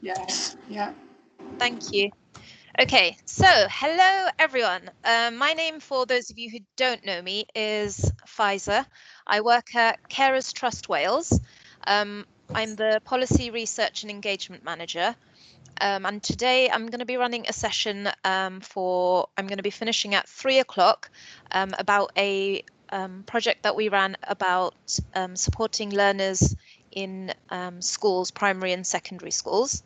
Yes, yeah. Thank you. Okay, so hello everyone. My name, for those of you who don't know me, is Faiza. I work at Carers Trust Wales. I'm the Policy Research and Engagement Manager. And today I'm going to be running a session I'm going to be finishing at 3 o'clock about a project that we ran about supporting learners in schools, primary and secondary schools.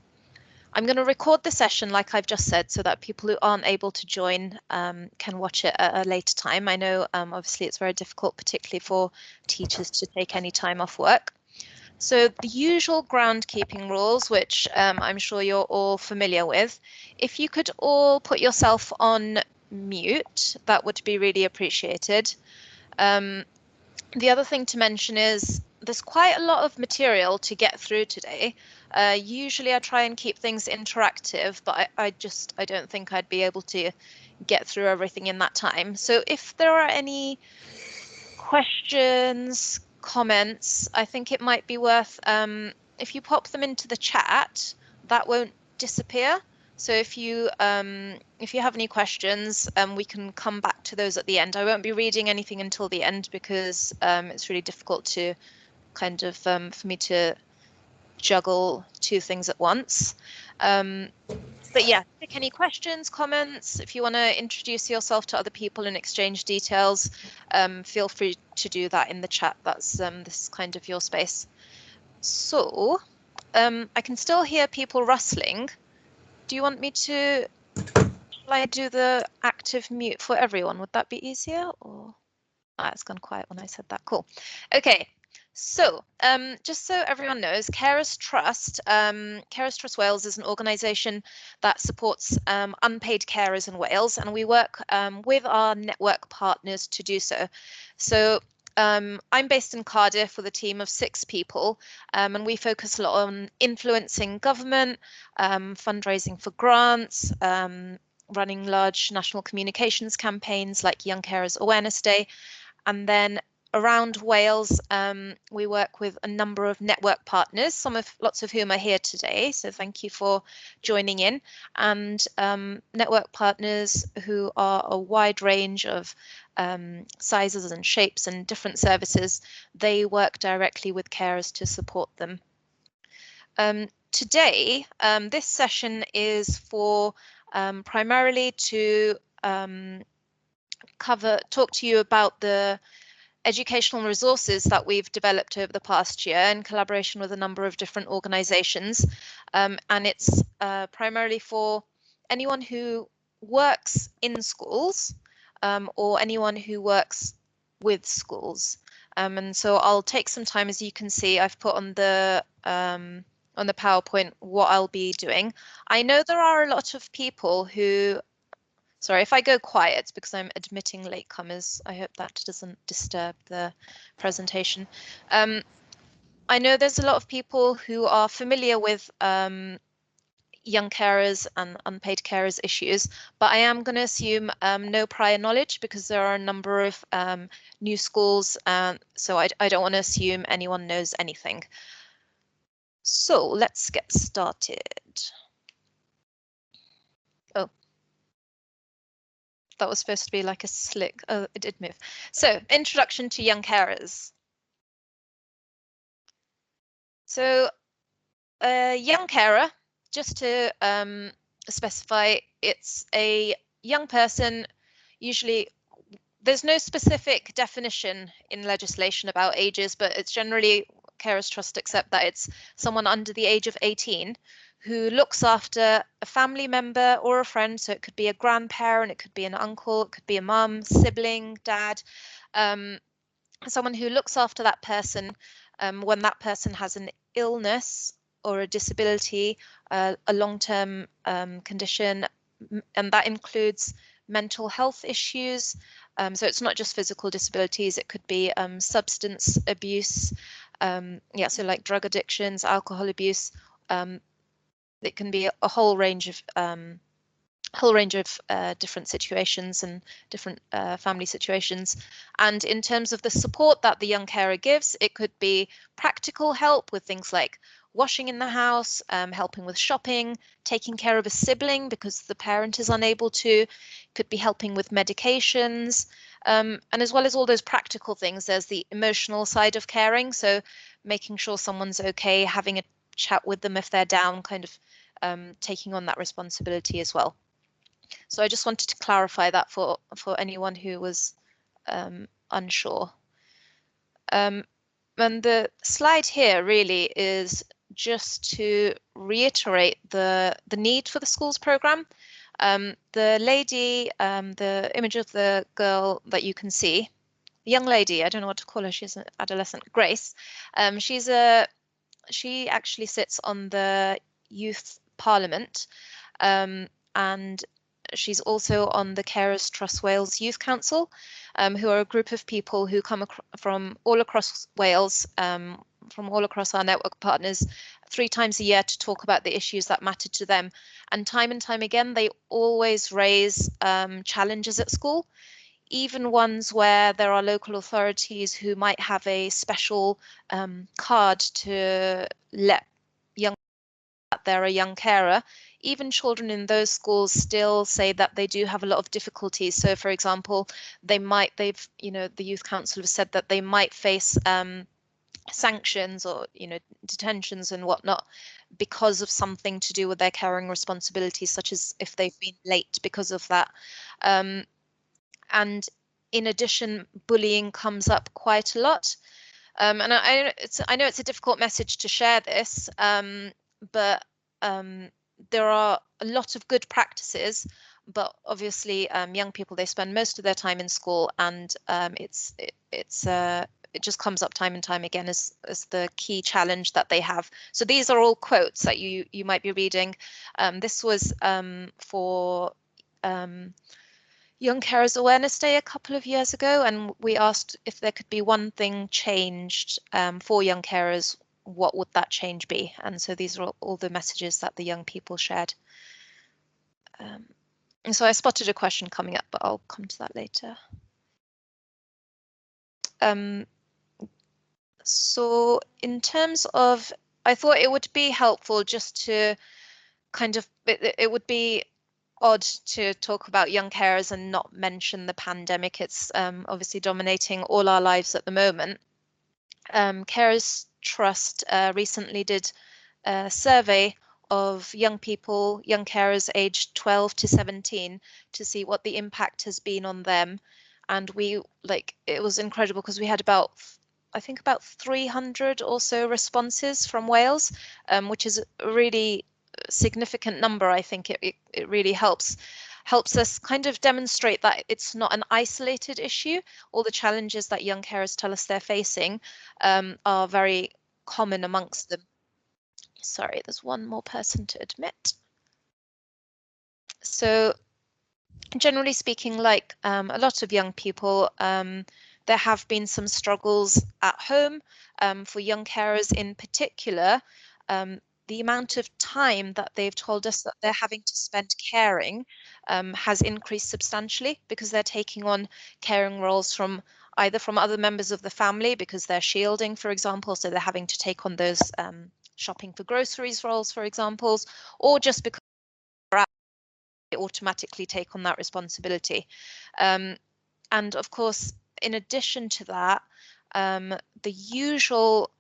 I'm going to record the session, like I've just said, so that people who aren't able to join can watch it at a later time. I know obviously it's very difficult, particularly for teachers, to take any time off work. So the usual groundkeeping rules, which I'm sure you're all familiar with, if you could all put yourself on mute, that would be really appreciated. The other thing to mention is there's quite a lot of material to get through today. Usually I try and keep things interactive, but I don't think I'd be able to get through everything in that time. So if there are any questions, comments, I think it might be worth, if you pop them into the chat, that won't disappear. So if you have any questions, we can come back to those at the end. I won't be reading anything until the end because it's really difficult to kind of for me to juggle two things at once. But yeah, pick any questions, comments. If you want to introduce yourself to other people and exchange details, feel free to do that in the chat. That's this is kind of your space. So I can still hear people rustling. Do you want me to, shall I do the active mute for everyone? Would that be easier? Or it's gone quiet when I said that. Cool. Okay. So just so everyone knows, Carers Trust Wales is an organisation that supports unpaid carers in Wales, and we work with our network partners to do so. So I'm based in Cardiff with a team of 6 people, and we focus a lot on influencing government, fundraising for grants, running large national communications campaigns like Young Carers Awareness Day. And then around Wales, we work with a number of network partners, lots of whom are here today. So thank you for joining in. And network partners who are a wide range of sizes and shapes and different services, they work directly with carers to support them. Today, this session is for primarily to talk to you about the educational resources that we've developed over the past year in collaboration with a number of different organisations, and it's primarily for anyone who works in schools or anyone who works with schools. And so I'll take some time. As you can see, I've put on the PowerPoint what I'll be doing. I know there are a lot of people who, sorry, if I go quiet, it's because I'm admitting latecomers. I hope that doesn't disturb the presentation. I know there's a lot of people who are familiar with young carers and unpaid carers issues, but I am going to assume no prior knowledge because there are a number of new schools, so I don't want to assume anyone knows anything. So let's get started. Oh, that was supposed to be like a slick, oh, it did move. So introduction to young carers. So a young carer, just to specify, it's a young person. Usually there's no specific definition in legislation about ages, but it's generally Carers Trust accept that it's someone under the age of 18 who looks after a family member or a friend. So it could be a grandparent, it could be an uncle, it could be a mum, sibling, dad, someone who looks after that person when that person has an illness or a disability, a long-term condition, and that includes mental health issues. So it's not just physical disabilities, it could be substance abuse, so like drug addictions, alcohol abuse. It can be a whole range of different situations and different family situations. And in terms of the support that the young carer gives, it could be practical help with things like washing in the house, helping with shopping, taking care of a sibling because the parent is unable to, could be helping with medications, and as well as all those practical things, there's the emotional side of caring, so making sure someone's okay, having a chat with them if they're down, kind of taking on that responsibility as well. So I just wanted to clarify that for anyone who was unsure. And the slide here really is just to reiterate the need for the schools program. The lady, the image of the girl that you can see, the young lady, I don't know what to call her, she's an adolescent, Grace. She actually sits on the Youth Parliament, and she's also on the Carers Trust Wales Youth Council, who are a group of people who come from all across Wales, from all across our network partners, 3 times a year to talk about the issues that matter to them. And time again, they always raise challenges at school, even ones where there are local authorities who might have a special card to let young that they're a young carer. Even children in those schools still say that they do have a lot of difficulties. So, for example, the youth council have said that they might face sanctions or detentions and whatnot because of something to do with their caring responsibilities, such as if they've been late because of that. And in addition, bullying comes up quite a lot. And I know it's a difficult message to share this, but there are a lot of good practices, but obviously young people, they spend most of their time in school, and it just comes up time and time again as the key challenge that they have. So these are all quotes that you might be reading. This was for Young Carers Awareness Day a couple of years ago, and we asked if there could be one thing changed for young carers, what would that change be? And so these are all the messages that the young people shared. And so I spotted a question coming up, but I'll come to that later. So in terms of, I thought it would be helpful just to kind of, it would be odd to talk about young carers and not mention the pandemic. It's obviously dominating all our lives at the moment. Carers Trust recently did a survey of young people, young carers aged 12 to 17, to see what the impact has been on them. And it was incredible because we had I think about 300 or so responses from Wales, which is a really significant number. I think it really helps us kind of demonstrate that it's not an isolated issue. All the challenges that young carers tell us they're facing are very common amongst them. Sorry, there's one more person to admit. So generally speaking, like a lot of young people, there have been some struggles at home. For young carers in particular, the amount of time that they've told us that they're having to spend caring has increased substantially, because they're taking on caring roles either from other members of the family because they're shielding, for example, so they're having to take on those shopping for groceries roles, for example, or just because they automatically take on that responsibility. And of course, in addition to that, the usual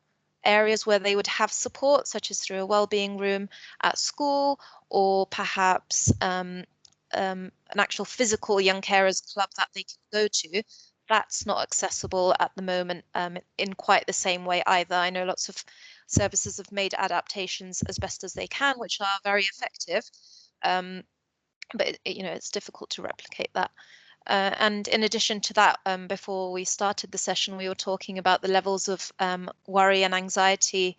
areas where they would have support, such as through a wellbeing room at school, or perhaps an actual physical young carers club that they can go to, that's not accessible at the moment in quite the same way either. I know lots of services have made adaptations as best as they can, which are very effective, but it's difficult to replicate that. And in addition to that, before we started the session, we were talking about the levels of worry and anxiety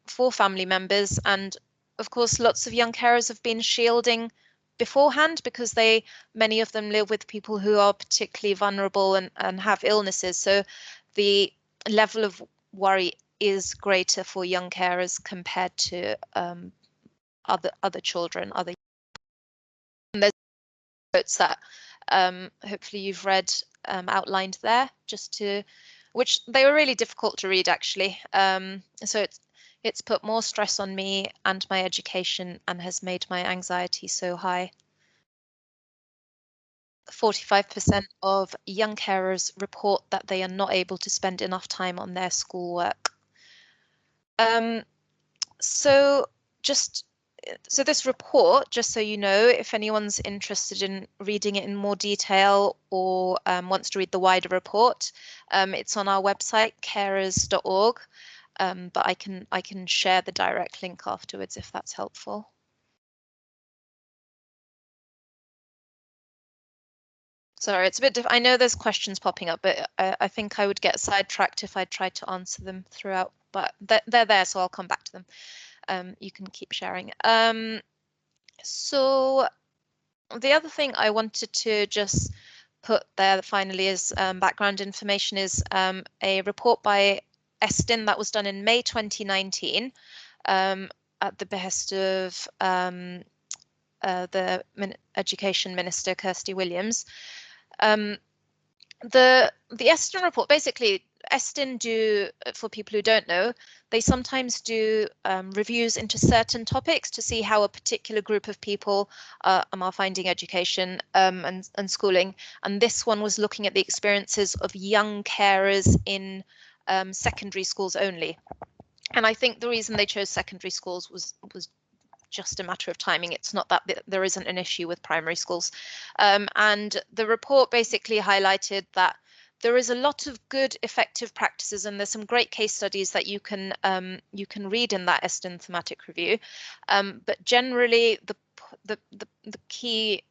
for family members. And of course, lots of young carers have been shielding beforehand because many of them live with people who are particularly vulnerable and have illnesses. So the level of worry is greater for young carers compared to other children, and there's quotes that hopefully you've read outlined there, which they were really difficult to read actually. So It's put more stress on me and my education and has made my anxiety so high. 45% of young carers report that they are not able to spend enough time on their schoolwork. So this report, just so you know, if anyone's interested in reading it in more detail or wants to read the wider report, it's on our website, carers.org. But I can share the direct link afterwards if that's helpful. Sorry, it's a bit I know there's questions popping up, but I think I would get sidetracked if I tried to answer them throughout, but they're there, so I'll come back to them. You can keep sharing. So the other thing I wanted to just put there finally is background information is a report by Estin that was done in May 2019 at the behest of the Education Minister, Kirsty Williams. The Estin report, basically, Estin do, for people who don't know, they sometimes do reviews into certain topics to see how a particular group of people are finding education and schooling. And this one was looking at the experiences of young carers in secondary schools only. And I think the reason they chose secondary schools was just a matter of timing. It's not that there isn't an issue with primary schools. And the report basically highlighted that there is a lot of good, effective practices, and there's some great case studies that you can read in that Estin thematic review. But generally, the key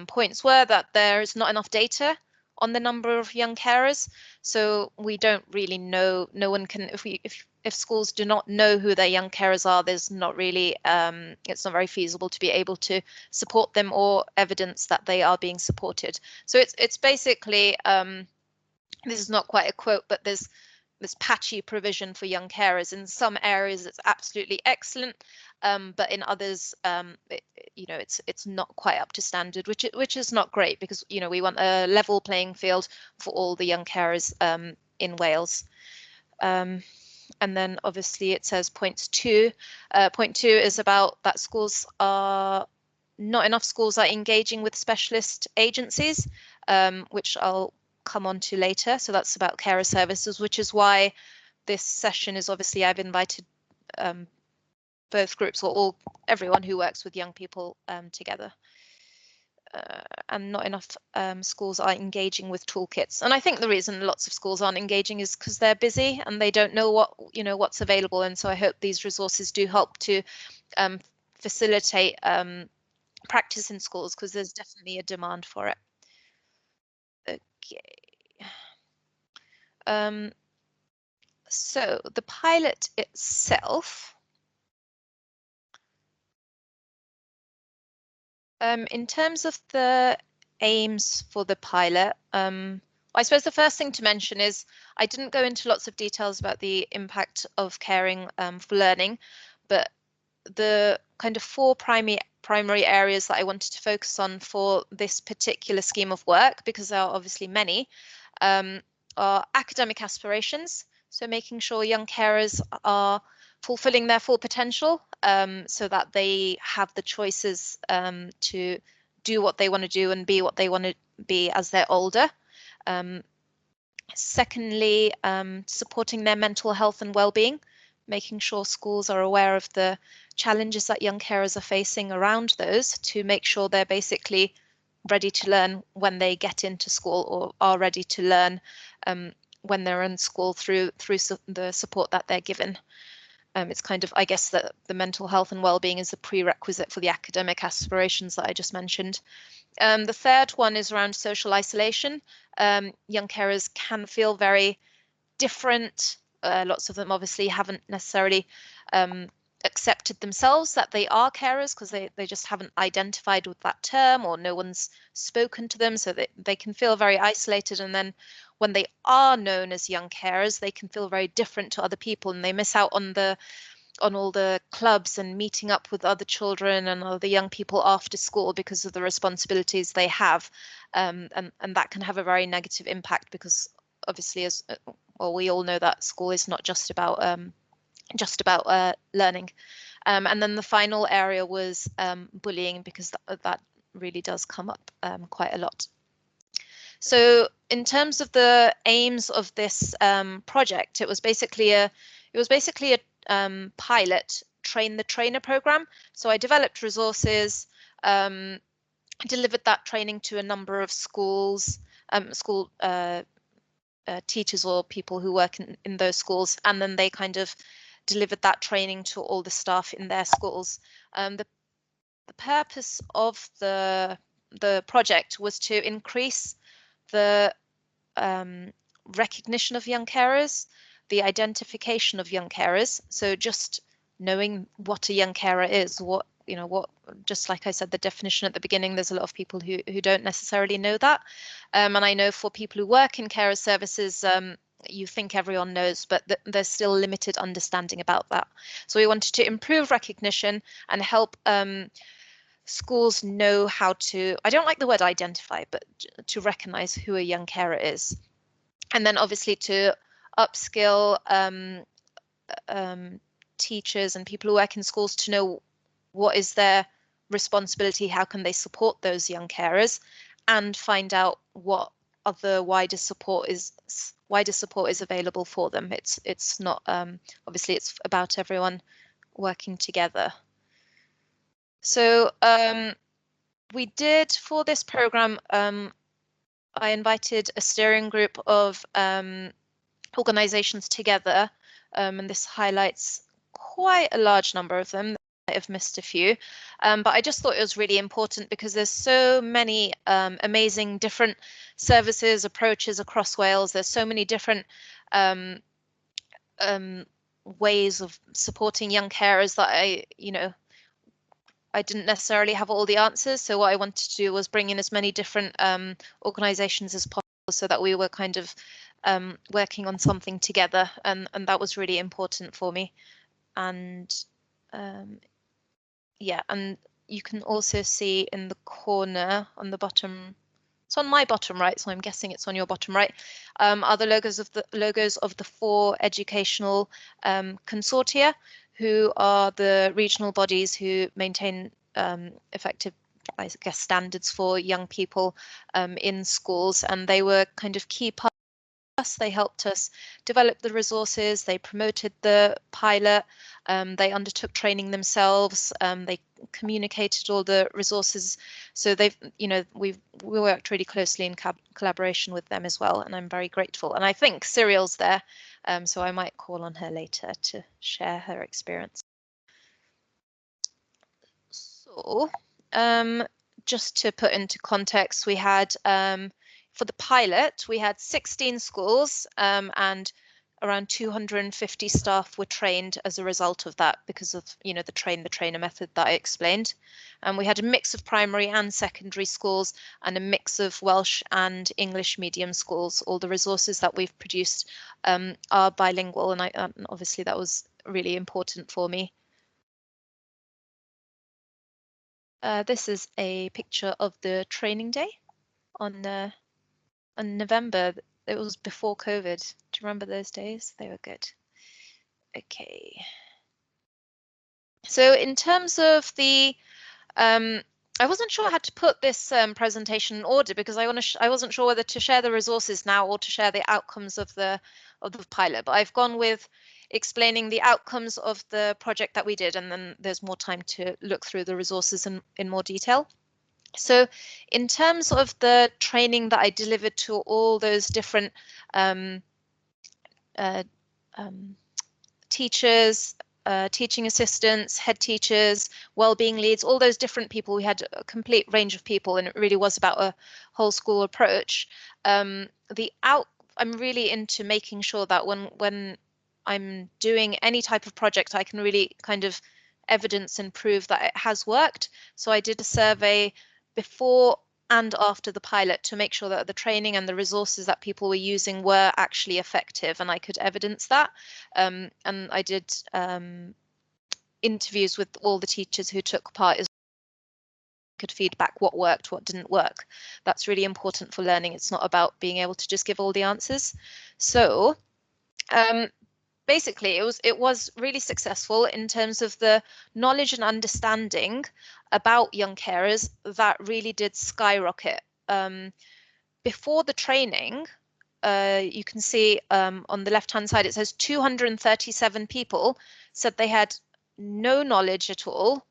points were that there is not enough data on the number of young carers, so we don't really know. No one can, if schools do not know who their young carers are, there's not really, it's not very feasible to be able to support them or evidence that they are being supported. So it's basically, this is not quite a quote, but there's this patchy provision for young carers. In some areas, it's absolutely excellent, but in others, it's not quite up to standard, which is not great because we want a level playing field for all the young carers in Wales. And then obviously it says point two is about that schools are not enough schools are engaging with specialist agencies, which I'll come on to later. So that's about carer services, which is why this session is obviously I've invited both groups or everyone who works with young people together. And not enough schools are engaging with toolkits. And I think the reason lots of schools aren't engaging is because they're busy and they don't know what's available. And so I hope these resources do help to facilitate practice in schools because there's definitely a demand for it. Okay. So the pilot itself, in terms of the aims for the pilot, I suppose the first thing to mention is I didn't go into lots of details about the impact of caring for learning, but the kind of four primary areas that I wanted to focus on for this particular scheme of work, because there are obviously many, are academic aspirations. So making sure young carers are fulfilling their full potential so that they have the choices to do what they want to do and be what they want to be as they're older. Secondly, supporting their mental health and well-being, making sure schools are aware of the challenges that young carers are facing around those to make sure they're basically ready to learn when they get into school or are ready to learn when they're in school through the support that they're given. It's kind of, I guess, that the mental health and well-being is a prerequisite for the academic aspirations that I just mentioned. The third one is around social isolation. Young carers can feel very different. Lots of them obviously haven't necessarily accepted themselves that they are carers because they just haven't identified with that term or no one's spoken to them, so they can feel very isolated. And then when they are known as young carers, they can feel very different to other people and they miss out on all the clubs and meeting up with other children and other young people after school because of the responsibilities they have. And that can have a very negative impact because obviously, as well, we all know that school is not just about just about learning. And then the final area was bullying, because that really does come up quite a lot. So in terms of the aims of this project, it was basically a pilot train the trainer program. So I developed resources, delivered that training to a number of schools, school teachers or people who work in those schools, and then they kind of delivered that training to all the staff in their schools. The purpose of the project was to increase the recognition of young carers, the identification of young carers. So just knowing what a young carer is, just like I said, the definition at the beginning, there's a lot of people who don't necessarily know that. And I know for people who work in carer services, you think everyone knows, but there's still limited understanding about that. So we wanted to improve recognition and help schools know how to, I don't like the word identify, but to recognize who a young carer is. And then obviously to upskill teachers and people who work in schools to know what is their responsibility, how can they support those young carers, and find out what other wider support is available for them. It's not obviously it's about everyone working together. So we did, for this program, I invited a steering group of organizations together, and this highlights quite a large number of them. I have missed a few, but I just thought it was really important because there's so many amazing different services, approaches across Wales. There's so many different ways of supporting young carers that I didn't necessarily have all the answers. So what I wanted to do was bring in as many different organizations as possible, so that we were kind of working on something together, and that was really important for me. And yeah, and you can also see in the corner on the bottom, it's on my bottom right, so I'm guessing it's on your bottom right, are the logos of the 4 educational consortia, who are the regional bodies who maintain effective, I guess, standards for young people in schools, and they were kind of key parts. They helped us develop the resources, they promoted the pilot, they undertook training themselves, they communicated all the resources. So they've, we worked really closely in collaboration with them as well, and I'm very grateful. And I think Siriol's there, so I might call on her later to share her experience. So just to put into context, we had for the pilot, we had 16 schools and around 250 staff were trained as a result of that, because of the train the trainer method that I explained. And we had a mix of primary and secondary schools and a mix of Welsh and English medium schools. All the resources that we've produced are bilingual, and obviously that was really important for me. This is a picture of the training day on November. It was before COVID. Do you remember those days? They were good. Okay. So in terms of the, I wasn't sure how to put this presentation in order, because I wasn't sure whether to share the resources now or to share the outcomes of the pilot. But I've gone with explaining the outcomes of the project that we did, and then there's more time to look through the resources in more detail. So in terms of the training that I delivered to all those different teachers, teaching assistants, head teachers, wellbeing leads, all those different people, we had a complete range of people, and it really was about a whole school approach. I'm really into making sure that when I'm doing any type of project, I can really kind of evidence and prove that it has worked. So I did a survey before and after the pilot to make sure that the training and the resources that people were using were actually effective, and I could evidence that. And I did interviews with all the teachers who took part as well, could feedback what worked, what didn't work. That's really important for learning. It's not about being able to just give all the answers. So basically it was really successful in terms of the knowledge and understanding about young carers that really did skyrocket. Before the training, you can see on the left-hand side, it says 237 people said they had no knowledge at all,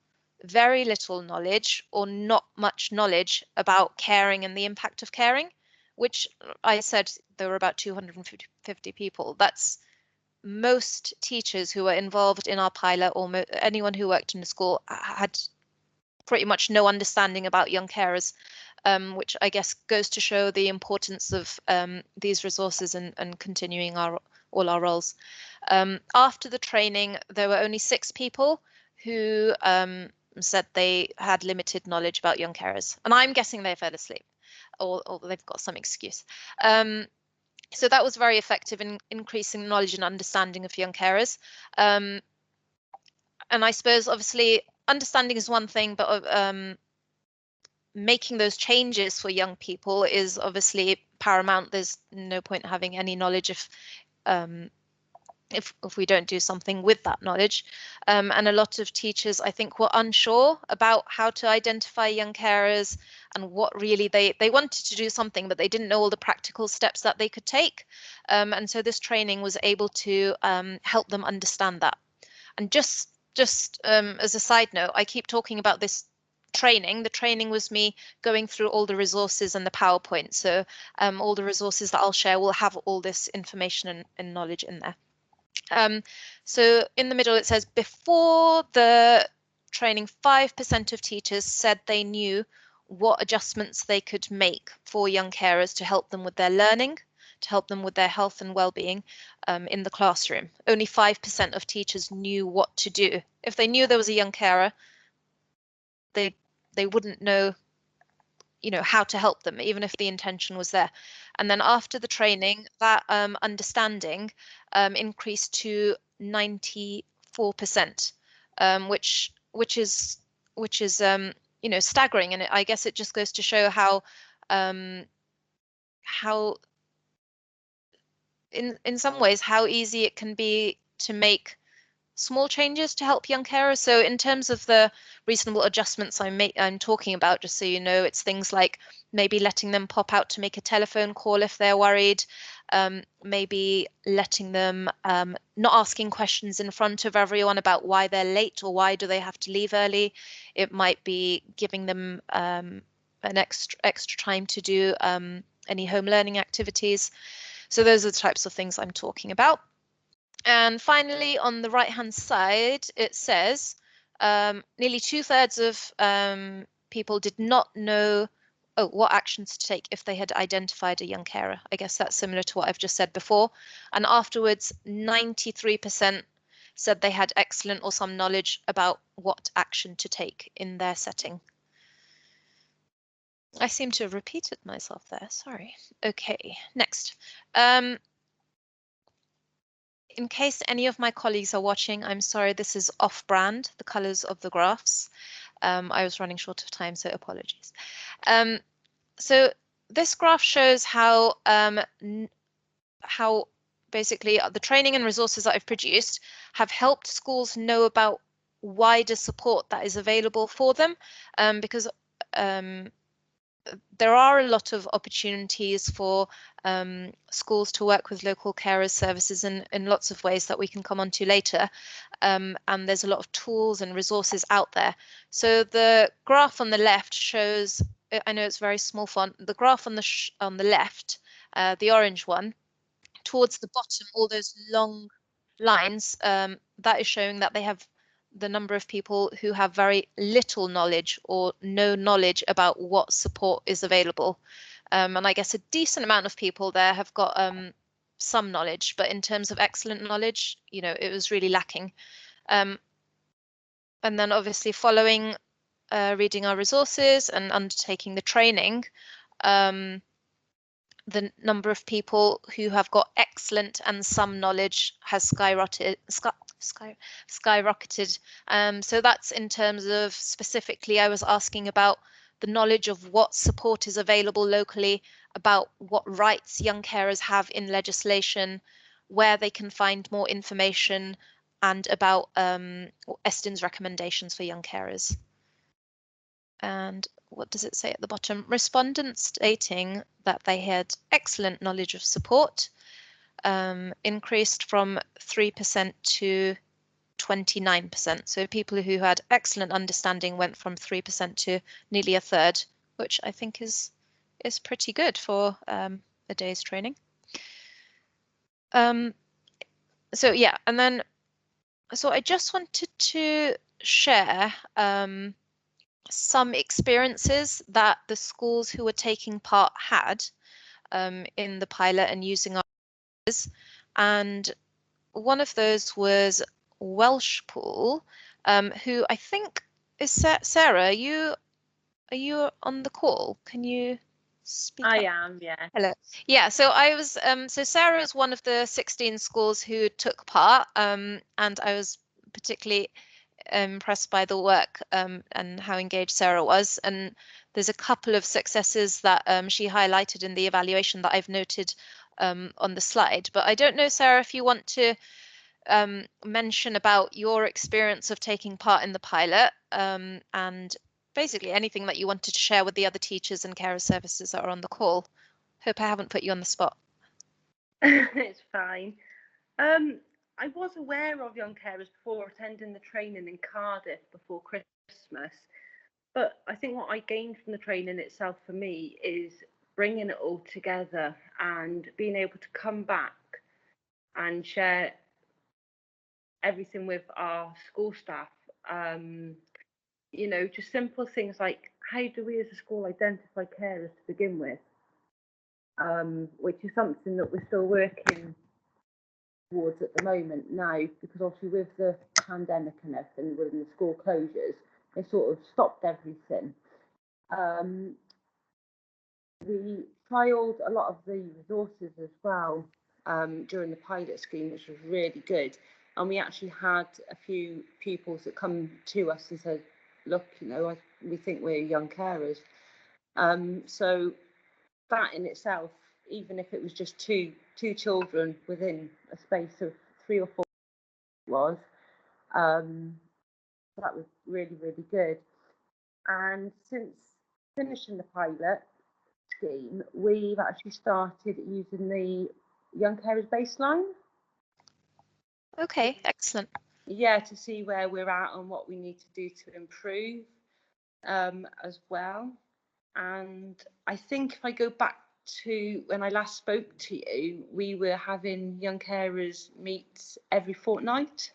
very little knowledge, or not much knowledge about caring and the impact of caring, which I said there were about 250 people. That's most teachers who were involved in our pilot, or anyone who worked in the school, had pretty much no understanding about young carers, which I guess goes to show the importance of these resources and continuing all our roles. After the training, there were only 6 people who said they had limited knowledge about young carers, and I'm guessing they fell asleep or they've got some excuse. So that was very effective in increasing knowledge and understanding of young carers. And I suppose obviously understanding is one thing, but making those changes for young people is obviously paramount. There's no point having any knowledge if we don't do something with that knowledge. And a lot of teachers, I think, were unsure about how to identify young carers and what really they wanted to do something, but they didn't know all the practical steps that they could take. And so this training was able to help them understand that. And just as a side note, I keep talking about this training. The training was me going through all the resources and the PowerPoint. So all the resources that I'll share will have all this information and knowledge in there. So in the middle, it says before the training, 5% of teachers said they knew what adjustments they could make for young carers to help them with their learning, to help them with their health and well-being in the classroom. Only 5% of teachers knew what to do. If they knew there was a young carer, they wouldn't know, how to help them, even if the intention was there. And then after the training, that understanding increased to 94%, which is staggering. And I guess it just goes to show how in some ways how easy it can be to make small changes to help young carers. So in terms of the reasonable adjustments I'm talking about, just so you know, it's things like maybe letting them pop out to make a telephone call if they're worried, maybe letting them not asking questions in front of everyone about why they're late or why do they have to leave early. It might be giving them an extra time to do any home learning activities. So those are the types of things I'm talking about. And finally, on the right-hand side, it says nearly 2/3 of people did not know what actions to take if they had identified a young carer. I guess that's similar to what I've just said before. And afterwards, 93% said they had excellent or some knowledge about what action to take in their setting. I seem to have repeated myself there, sorry. Okay, next. In case any of my colleagues are watching, I'm sorry, this is off-brand, the colors of the graphs. I was running short of time, so apologies. So this graph shows how basically the training and resources that I've produced have helped schools know about wider support that is available for them, because there are a lot of opportunities for schools to work with local carers services in lots of ways that we can come on to later. And there's a lot of tools and resources out there. So the graph on the left shows, I know it's very small font, the graph on the left, the orange one, towards the bottom, all those long lines, that is showing that they have the number of people who have very little knowledge or no knowledge about what support is available. And I guess a decent amount of people there have got some knowledge, but in terms of excellent knowledge, it was really lacking. And then obviously following reading our resources and undertaking the training, the number of people who have got excellent and some knowledge has skyrocketed. So that's in terms of specifically, I was asking about the knowledge of what support is available locally, about what rights young carers have in legislation, where they can find more information and about Estin's recommendations for young carers. And what does it say at the bottom? Respondents stating that they had excellent knowledge of support increased from 3% to 29%. So people who had excellent understanding went from 3% to nearly a third, which I think is pretty good for a day's training. So yeah, and then so I just wanted to share some experiences that the schools who were taking part had in the pilot and using our, and one of those was Welshpool, who I think is Sarah. Are you on the call? Can you speak up? I am, yeah. Hello. Yeah, so I was so Sarah is one of the 16 schools who took part, and I was particularly impressed by the work and how engaged Sarah was. And there's a couple of successes that she highlighted in the evaluation that I've noted on the slide. But I don't know, Sarah, if you want to mention about your experience of taking part in the pilot and basically anything that you wanted to share with the other teachers and carer services that are on the call. Hope I haven't put you on the spot. It's fine. I was aware of young carers before attending the training in Cardiff before Christmas, but I think what I gained from the training itself for me is bringing it all together and being able to come back and share everything with our school staff. You know, just simple things like, how do we as a school identify carers to begin with? Which is something that we're still working towards at the moment now, because obviously with the pandemic and everything, with the school closures, they sort of stopped everything. We trialled a lot of the resources as well during the pilot scheme, which was really good. And we actually had a few pupils that come to us and said, look, you know, we think we're young carers. So that in itself, even if it was just two children within a space of 3 or 4 was, that was really, really good. And since finishing the pilot scheme, we've actually started using the young carers baseline. Okay, excellent. Yeah, to see where we're at and what we need to do to improve as well. And I think if I go back to when I last spoke to you, we were having young carers meet every fortnight.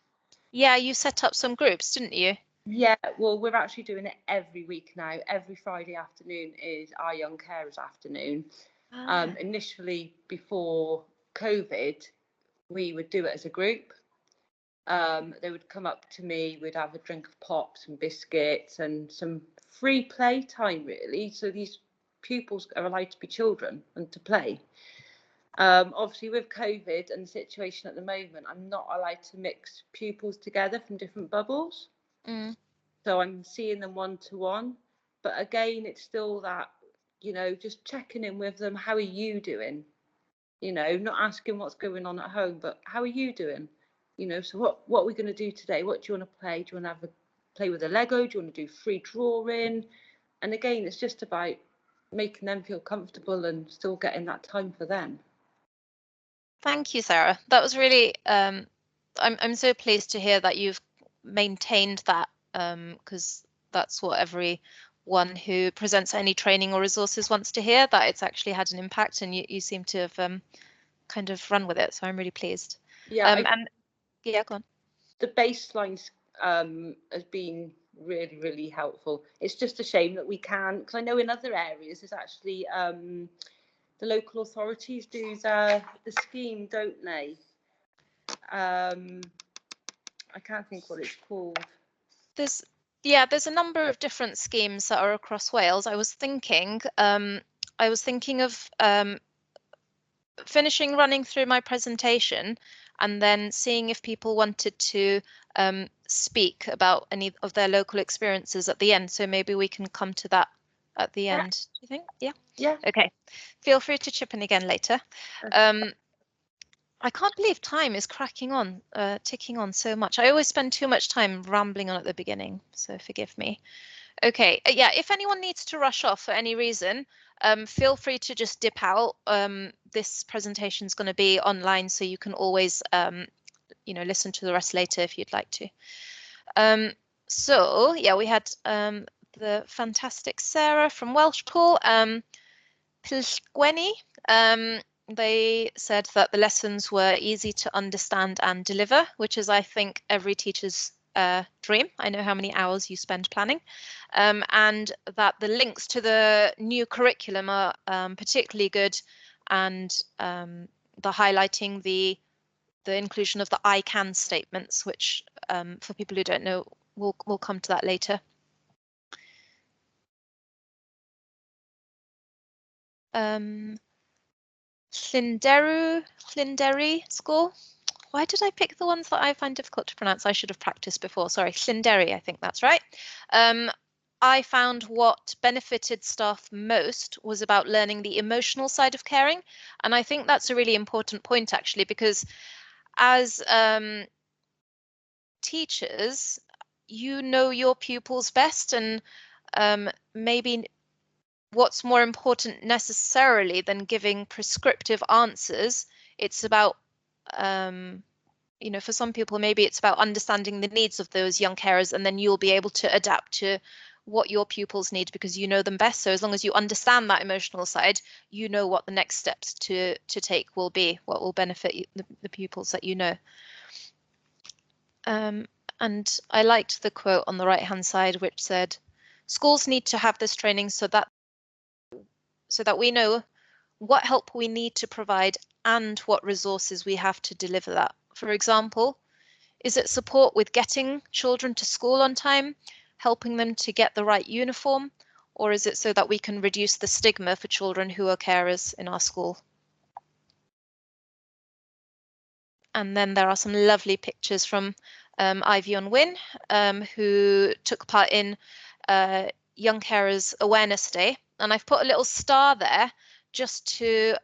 Yeah, you set up some groups, didn't you? Yeah, well, we're actually doing it every week now. Every Friday afternoon is our young carers afternoon. Initially, before COVID, we would do it as a group. They would come up to me, we'd have a drink of pops and biscuits and some free play time, really. So these pupils are allowed to be children and to play. Obviously, with COVID and the situation at the moment, I'm not allowed to mix pupils together from different bubbles. So I'm seeing them one-to-one. But again, it's still that, you know, just checking in with them. How are you doing? You know, not asking what's going on at home, but how are you doing? You know, so what are we going to do today? What do you want to play? Do you want to play with a Lego? Do you want to do free drawing? And again, it's just about making them feel comfortable and still getting that time for them. Thank you, Sarah. That was really I'm so pleased to hear that you've maintained that because that's what everyone who presents any training or resources wants to hear, that it's actually had an impact, and you seem to have kind of run with it. So I'm really pleased. Yeah, and yeah, go on. The baseline has been really, really helpful. It's just a shame that we can't, because I know in other areas there's actually the local authorities do the scheme, don't they? I can't think what it's called. There's a number of different schemes that are across Wales. I was thinking of finishing running through my presentation and then seeing if people wanted to speak about any of their local experiences at the end. So maybe we can come to that at the end. Do you think? Yeah. Yeah. Okay. Feel free to chip in again later. I can't believe time is ticking on so much. I always spend too much time rambling on at the beginning, so forgive me. Okay, yeah, if anyone needs to rush off for any reason, feel free to just dip out. This presentation is going to be online, so you can always, listen to the rest later if you'd like to. So yeah, we had the fantastic Sarah from Welshpool, Pilsgwenny. They said that the lessons were easy to understand and deliver, which is, I think, every teacher's dream. I know how many hours you spend planning, and that the links to the new curriculum are particularly good, and the highlighting the inclusion of the I can statements, which for people who don't know, we'll come to that later. Llinderry School. Why did I pick the ones that I find difficult to pronounce? I should have practiced before. Sorry, Llinderry, I think that's right. I found what benefited staff most was about learning the emotional side of caring. And I think that's a really important point, actually, because as teachers, you know your pupils best, and maybe what's more important necessarily than giving prescriptive answers, it's about, for some people, maybe it's about understanding the needs of those young carers, and then you'll be able to adapt to what your pupils need because you know them best. So as long as you understand that emotional side, you know what the next steps to take will be, what will benefit the pupils that you know. And I liked the quote on the right-hand side, which said, schools need to have this training so that we know what help we need to provide and what resources we have to deliver that. For example, is it support with getting children to school on time, helping them to get the right uniform, or is it so that we can reduce the stigma for children who are carers in our school? And then there are some lovely pictures from Ivy on Wyn, who took part in Young Carers Awareness Day. And I've put a little star there just to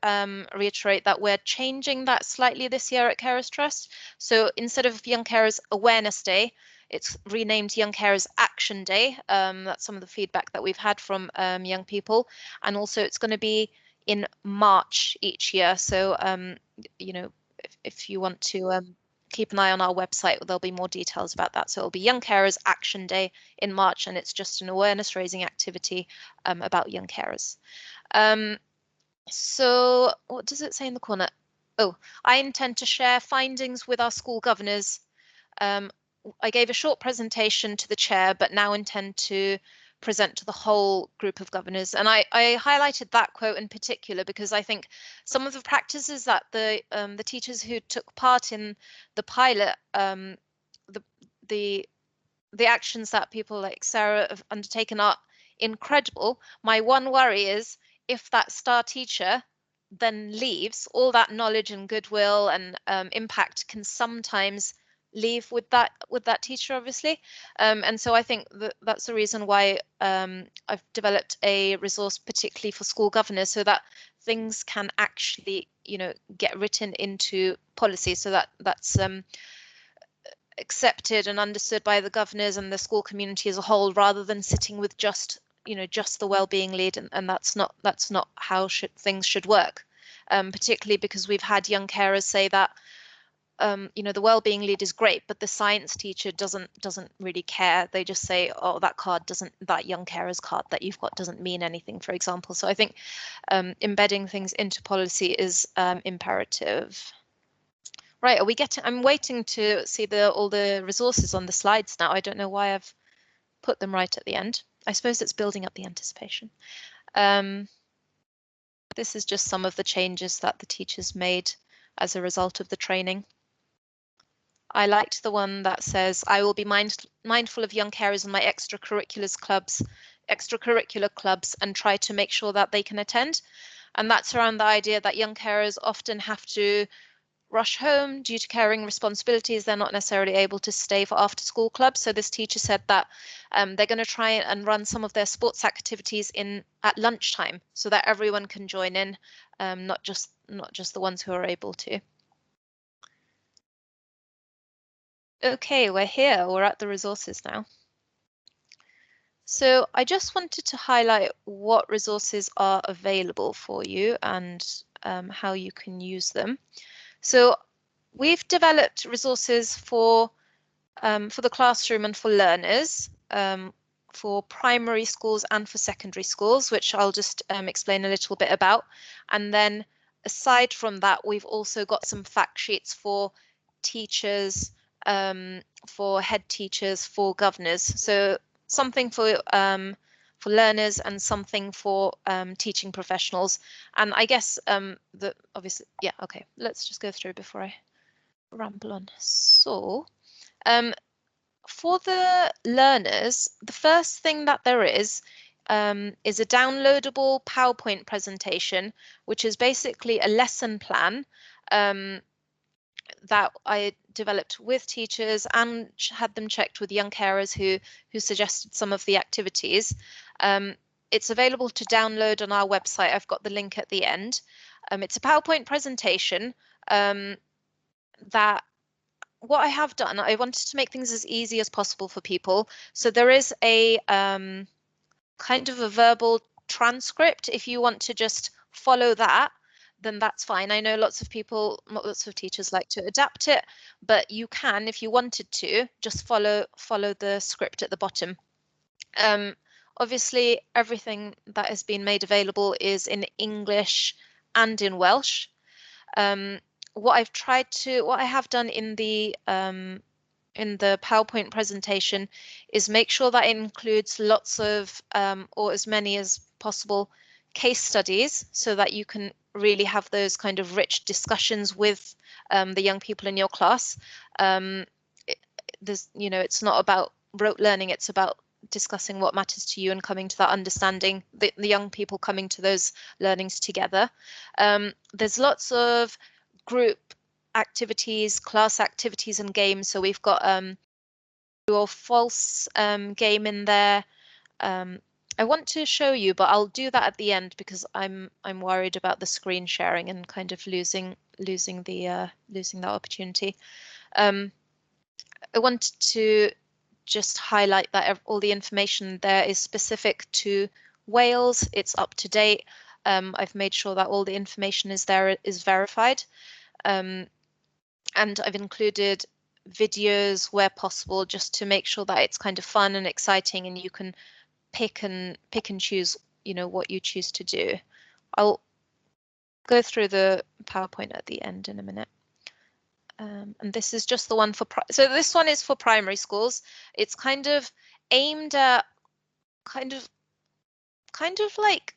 reiterate that we're changing that slightly this year at Carers Trust. So instead of Young Carers Awareness Day, it's renamed Young Carers Action Day. That's some of the feedback that we've had from young people. And also it's going to be in March each year. So, if you want to keep an eye on our website, there'll be more details about that. So it'll be Young Carers Action Day in March, and it's just an awareness raising activity about young carers. So what does it say in the corner? Oh, I intend to share findings with our school governors. I gave a short presentation to the chair, but now intend to present to the whole group of governors. And I highlighted that quote in particular because I think some of the practices that the teachers who took part in the pilot, the actions that people like Sarah have undertaken are incredible. My one worry is if that star teacher then leaves, all that knowledge and goodwill and impact can sometimes leave with that teacher, obviously. And so I think that's the reason why I've developed a resource particularly for school governors, so that things can actually, get written into policy, so that that's accepted and understood by the governors and the school community as a whole, rather than sitting with just the wellbeing lead, and that's not how things should work. Particularly because we've had young carers say that the wellbeing lead is great, but the science teacher doesn't really care. They just say, oh, that young carer's card that you've got doesn't mean anything, for example. So I think embedding things into policy is imperative. Right, I'm waiting to see all the resources on the slides now. I don't know why I've put them right at the end. I suppose it's building up the anticipation. This is just some of the changes that the teachers made as a result of the training. I liked the one that says, I will be mindful of young carers in my extracurricular clubs and try to make sure that they can attend. And that's around the idea that young carers often have to rush home due to caring responsibilities. They're not necessarily able to stay for after school clubs. So this teacher said that they're going to try and run some of their sports activities at lunchtime so that everyone can join in, not just the ones who are able to. Okay, we're here. We're at the resources now. So I just wanted to highlight what resources are available for you and how you can use them. So we've developed resources for the classroom and for learners, for primary schools and for secondary schools, which I'll just explain a little bit about. And then aside from that, we've also got some fact sheets for teachers, for head teachers, for governors. So something for learners and something for teaching professionals. And I guess that obviously, yeah, okay, let's just go through before I ramble on. So for the learners, the first thing that there is a downloadable PowerPoint presentation, which is basically a lesson plan that I developed with teachers and had them checked with young carers who suggested some of the activities. It's available to download on our website. I've got the link at the end. It's a PowerPoint presentation that what I have done, I wanted to make things as easy as possible for people. So there is a kind of a verbal transcript. If you want to just follow that, then that's fine. I know lots of teachers like to adapt it, but you can, if you wanted to, just follow the script at the bottom. Obviously, everything that has been made available is in English and in Welsh. What I have done in the PowerPoint presentation is make sure that it includes lots of, or as many as possible, case studies, so that you can really have those kind of rich discussions with the young people in your class. It's not about rote learning, it's about discussing what matters to you and coming to that understanding, the young people coming to those learnings together. There's lots of group activities, class activities and games. So we've got true or false game in there. I want to show you, but I'll do that at the end because I'm worried about the screen sharing and kind of losing that opportunity. I wanted to just highlight that all the information there is specific to Wales. It's up to date. I've made sure that all the information is verified. And I've included videos where possible, just to make sure that it's kind of fun and exciting, and you can pick and choose, what you choose to do. I'll go through the PowerPoint at the end in a minute. And this is just the one for so this one is for primary schools. It's kind of aimed at kind of like,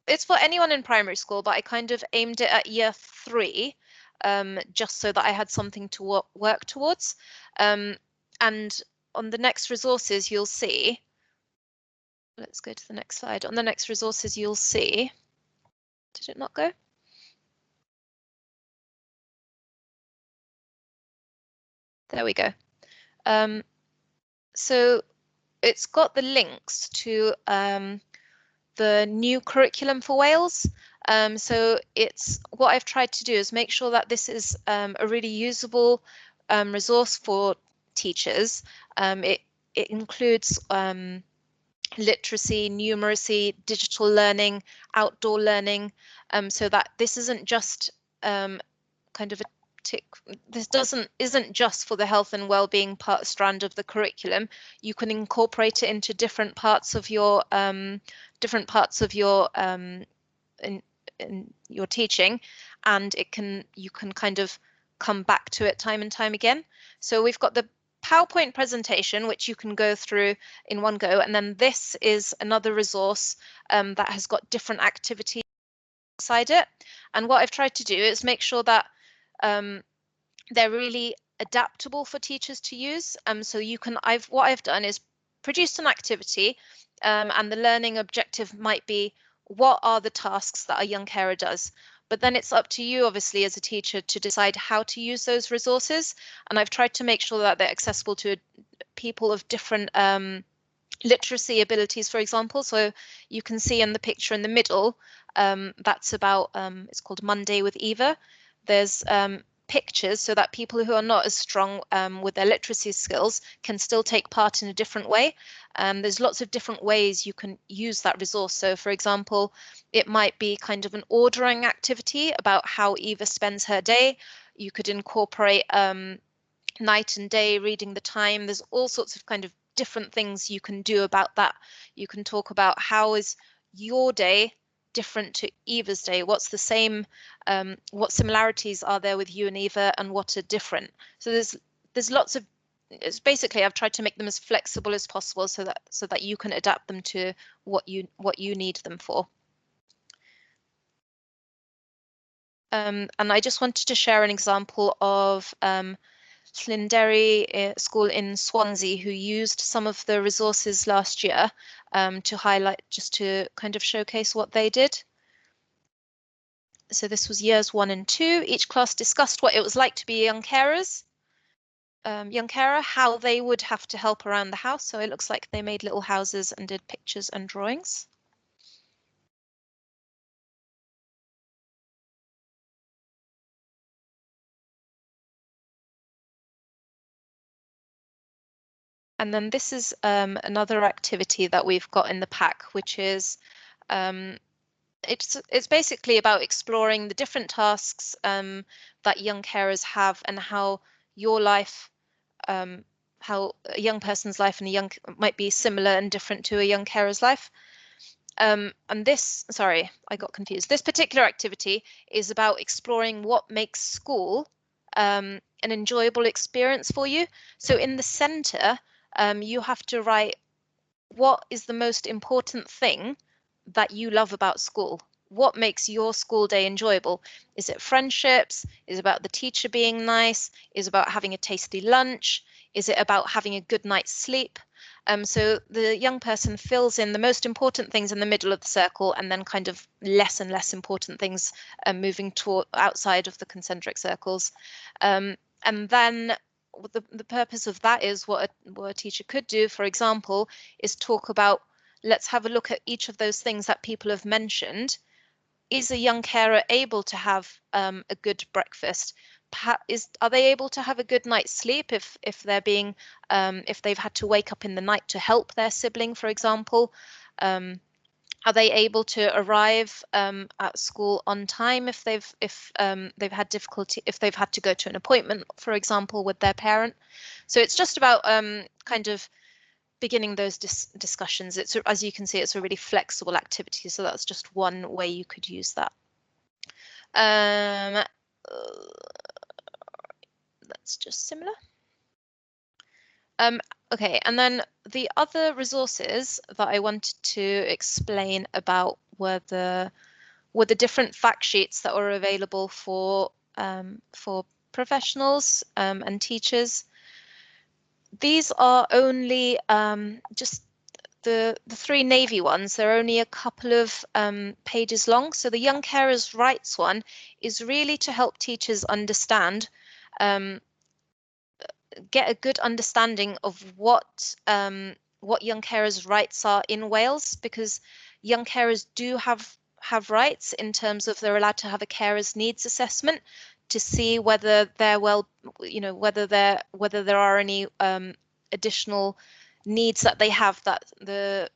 it's for anyone in primary school, but I kind of aimed it at year 3, just so that I had something to work towards. And on the next resources, you'll see, let's go to the next slide. On the next resources, you'll see, did it not go? There we go. So it's got the links to the new curriculum for Wales. So it's what I've tried to do is make sure that this is a really usable resource for teachers. It includes literacy, numeracy, digital learning, outdoor learning, so that this isn't just kind of a tick. This isn't just for the health and well-being strand of the curriculum. You can incorporate it into different parts of your in your teaching, and you can kind of come back to it time and time again. So we've got the PowerPoint presentation, which you can go through in one go, and then this is another resource that has got different activities inside it. And what I've tried to do is make sure that they're really adaptable for teachers to use. So you can, what I've done is produced an activity, and the learning objective might be, what are the tasks that a young carer does? But then it's up to you, obviously, as a teacher, to decide how to use those resources. And I've tried to make sure that they're accessible to people of different literacy abilities, for example. So you can see in the picture in the middle, that's about, it's called Monday with Eva. There's pictures so that people who are not as strong with their literacy skills can still take part in a different way. There's lots of different ways you can use that resource. So for example, it might be kind of an ordering activity about how Eva spends her day. You could incorporate night and day, reading the time. There's all sorts of kind of different things you can do about that. You can talk about how is your day different to Eva's day? What's the same? What similarities are there with you and Eva, and what are different? So there's lots of. It's basically I've tried to make them as flexible as possible so that you can adapt them to what you need them for. And I just wanted to share an example of Llanderry School in Swansea, who used some of the resources last year to highlight, just to kind of showcase what they did. So this was years 1 and 2. Each class discussed what it was like to be young carers, how they would have to help around the house. So it looks like they made little houses and did pictures and drawings. And then this is another activity that we've got in the pack, which is it's basically about exploring the different tasks that young carers have and how your life, how a young person's life and might be similar and different to a young carer's life. And this, sorry, I got confused. This particular activity is about exploring what makes school an enjoyable experience for you. So in the center, you have to write what is the most important thing that you love about school. What makes your school day enjoyable? Is it friendships? Is it about the teacher being nice? Is it about having a tasty lunch? Is it about having a good night's sleep? So the young person fills in the most important things in the middle of the circle, and then kind of less and less important things moving toward outside of the concentric circles. And then the purpose of that is what a teacher could do, for example, is talk about, let's have a look at each of those things that people have mentioned. Is a young carer able to have a good breakfast? Are they able to have a good night's sleep if they're being if they've had to wake up in the night to help their sibling, for example? Are they able to arrive at school on time if they've had difficulty, if they've had to go to an appointment, for example, with their parent? So it's just about kind of beginning those discussions. It's, as you can see, it's a really flexible activity. So that's just one way you could use that. That's just similar. Okay, and then the other resources that I wanted to explain about were the different fact sheets that were available for professionals and teachers. These are only just the 3 navy ones. They're only a couple of pages long. So the Young Carers Rights one is really to help teachers understand, get a good understanding of what young carers' rights are in Wales, because young carers do have rights in terms of they're allowed to have a carer's needs assessment to see whether they're whether there are any additional needs that they have that the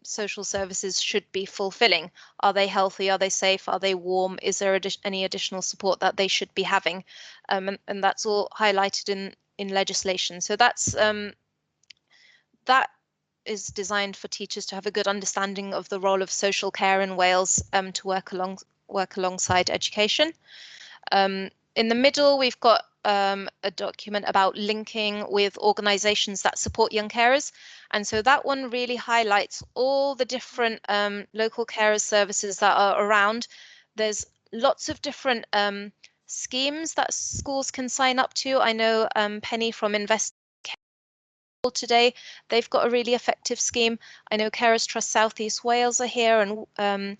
social services should be fulfilling. Are they healthy? Are they safe? Are they warm? Is there any additional support that they should be having? And that's all highlighted in legislation. So that's that is designed for teachers to have a good understanding of the role of social care in Wales to work alongside education. In the middle, we've got a document about linking with organisations that support young carers. And so that one really highlights all the different local carers services that are around. There's lots of different schemes that schools can sign up to. I know Penny from Invest today, they've got a really effective scheme. I know Carers Trust South East Wales are here, and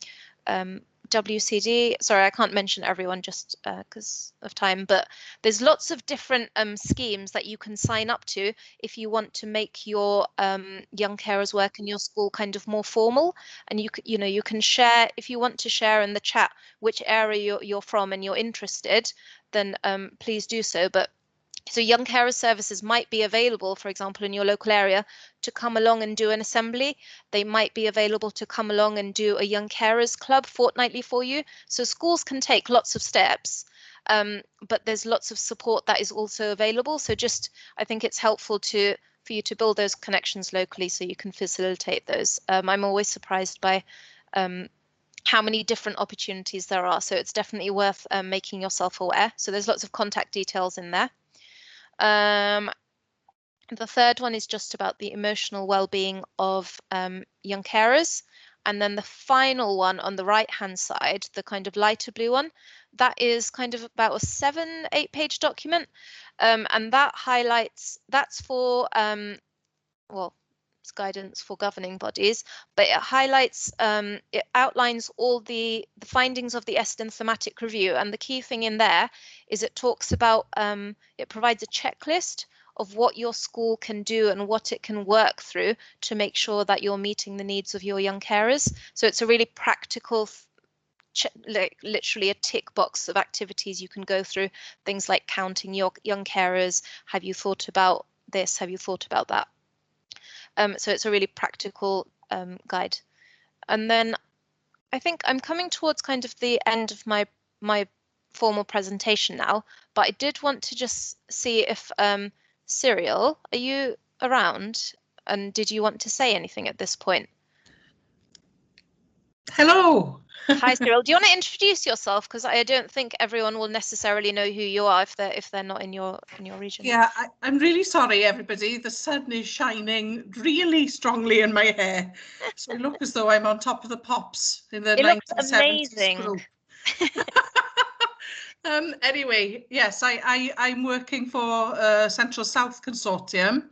WCD, sorry, I can't mention everyone just because of time, but there's lots of different schemes that you can sign up to if you want to make your young carers work in your school kind of more formal. And you can share, if you want to share in the chat which area you're from and you're interested, then please do so. But so young carers services might be available, for example, in your local area to come along and do an assembly. They might be available to come along and do a young carers club fortnightly for you. So schools can take lots of steps, but there's lots of support that is also available. So just, I think it's helpful for you to build those connections locally so you can facilitate those. I'm always surprised by how many different opportunities there are. So it's definitely worth making yourself aware. So there's lots of contact details in there. The third one is just about the emotional well-being of young carers. And then the final one on the right-hand side, the kind of lighter blue one, that is kind of about a 7-8 page document. And that highlights, that's for, well, it's guidance for governing bodies, but it highlights, it outlines all the findings of the Estin thematic review. And the key thing in there is it talks about, it provides a checklist of what your school can do and what it can work through to make sure that you're meeting the needs of your young carers. So it's a really practical, like literally a tick box of activities you can go through, things like counting your young carers. Have you thought about this? Have you thought about that? So it's a really practical guide. And then I think I'm coming towards kind of the end of my formal presentation now, but I did want to just see if Siriol, are you around? And did you want to say anything at this point? Hello. Hi, Siriol. Do you want to introduce yourself? Because I don't think everyone will necessarily know who you are if they're not in your region. Yeah, I'm really sorry, everybody. The sun is shining really strongly in my hair, so I look as though I'm on top of the pops in the 1970s group. Anyway, yes, I'm working for Central South Consortium,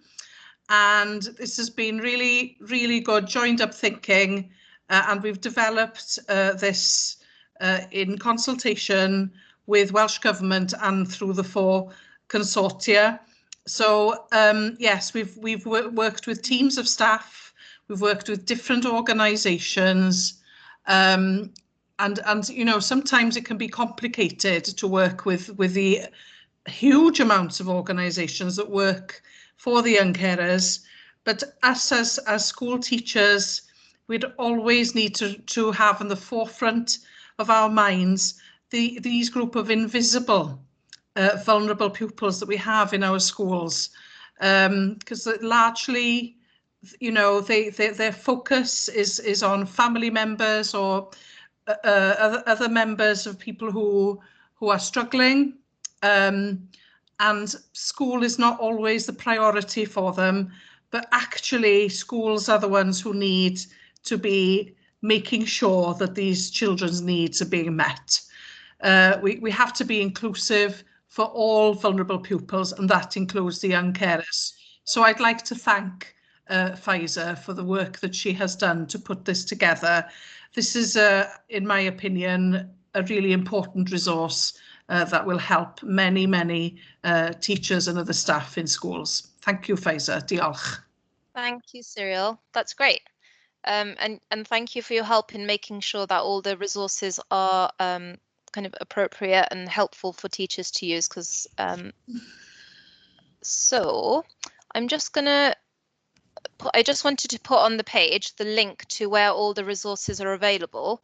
and this has been really, really good joined up thinking, and we've developed this in consultation with Welsh Government and through the 4 consortia. So yes, we've worked with teams of staff, we've worked with different organisations, and you know, sometimes it can be complicated to work with the huge amounts of organisations that work for the young carers. But us as school teachers, we'd always need to have in the forefront of our minds these group of invisible vulnerable pupils that we have in our schools, because largely, you know, their focus is on family members or other members of people who are struggling, and school is not always the priority for them, but actually schools are the ones who need to be making sure that these children's needs are being met. We have to be inclusive for all vulnerable pupils, and that includes the young carers. So I'd like to thank Pfizer for the work that she has done to put this together. This is, in my opinion, a really important resource that will help many, many teachers and other staff in schools. Thank you, Pfizer. Diolch. Thank you, Siriol. That's great. And thank you for your help in making sure that all the resources are kind of appropriate and helpful for teachers to use. Because so I'm just gonna I just wanted to put on the page the link to where all the resources are available.